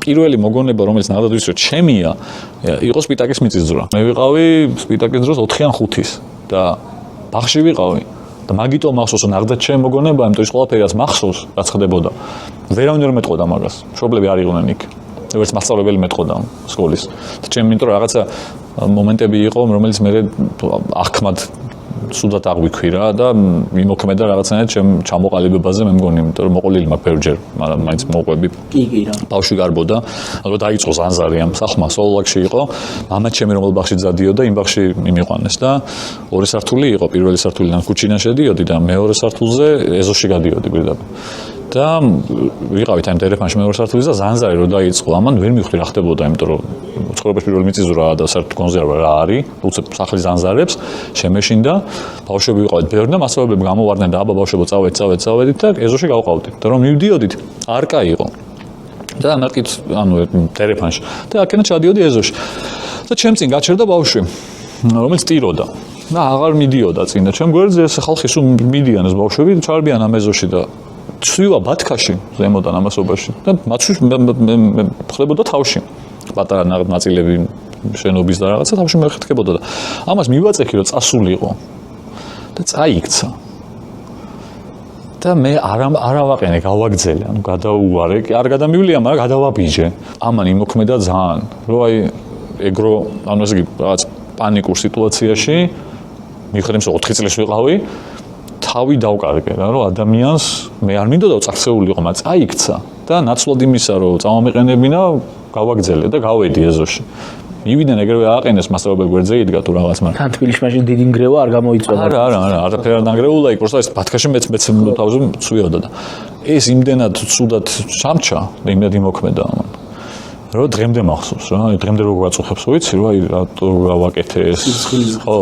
პირველი მოგონება, რომელიც ნახდა ის რომ ჩემია, იყო სპიტაკის მიწის ძრა. მე ვიყავი სპიტაკის დროს 4 ან 5-ის და ბაღში ვიყავი. და მაგიტო მახსოვს, რომ ნახდა ჩემ მოგონება, იმიტომ ის ყველაფერი რაც მახსოვს, რაც ხდებოდა. ვერავინ ვერ მეტყოდა მაგას. მშობლები არ იყვნენ იქ. ვერც მასწავლებელი მეტყოდა სკოლის. და ჩემ იმიტომ რაღაცა მომენტები იყო, რომელიც მე აღქმად სუდად აღვიქვი რა და მიმოქმედა რაღაცნაირად ჩემ ჩამოყალიბებაზე მე მგონი, იმიტომ რომ მოყოლილი მაქვს ბევრჯერ, მაგრამ მაინც მოყვები. კი რა. ბავშვი გარბოდა, ალბათ დაიწყო ზანზარი ამ სახმა, სოლოლაკში იყო. მამა ჩემი რომელ ბაღში ძადიოდა, იმ ბაღში მიმიყვანეს და 2 სართული იყო, პირველი სართულიდან ქუჩიდან შედიოდი და მეორე სართულზე ეზოში გადიოდი პირდაპირ. და ვიყავით ამ ტელეფონში მეორე სართულზე და ზანზარი რო დაიწყო, ამან ვერ მივხვდი რა ხდებოდა, იმიტომ რომ ცხოვრებაში პირველი მიწის ძრაა და საერთოდ კონსერვა რა არის, უცებ სახლის ზანზარებს შემეშინდა, ბავშვები ვიყავით ბევრი და მასწავლებლები გამოვარდნენ და აბა ბავშვებო წავედით და ეზოში გავყავდით. და რომ მივდიოდით, არკა იყო. და ამერკით, ტელეფონში და აქედან ჩადიოდი ეზოში. და ჩემ წინ გაჩერდა ბავშვი, რომელიც ტიროდა. და აღარ მიდიოდა წინ და ჩემ გვერდზე ეს ხალხი სულ მიდიან ეს ბავშვები, ჩარბიან ამ ეზოში და ცვივა ბათქაში ზემოდან ამასობაში და მათში ხდებოდა თავში. პატარა ნაწილები შენობის და რაღაცა თავში მეხეთქებოდა და ამას მივაწექი რომ წასულიყო და წაიქცა. და მე არ ავაყენე, გავაგზელე, გადაუვარე, არ გადამივლია, მაგრამ გადავაბიჯე. ამან იმოქმედა ძალიან, რომ აი ეგრო, ესე იგი, რაღაც პანიკურ სიტუაციაში მიხედავ რომ 4 წლის ვიყავი, თავი დავკარგე რა, რომ ადამიანს მე არ მინდოდა წაქცეულიყო, მაგრამ წაიქცა და ნაცვლად იმისა, რომ წამომიყენებინა, გავაგზელე და გავედი ეზოში. მივიდნენ ეგრევე ააყენეს მასწავლებელი გვერდზე იდგა თუ რაღაც, მაგრამ თან თბილისში მაშინ დიდი ნგრევა არ გამოიწვია. არა, არაფერი არ დანგრეულა იქ, просто ეს ბათქაში მეც თავზე ცვიოდა და ეს იმდენად ცუდად სამჩა და იმდენად იმოქმედა ამან. რომ დღემდე მახსოვს რა, დღემდე როგორ ვაწუხებს, ვიცი, რომ აი რატო გავაკეთე ეს. ხო.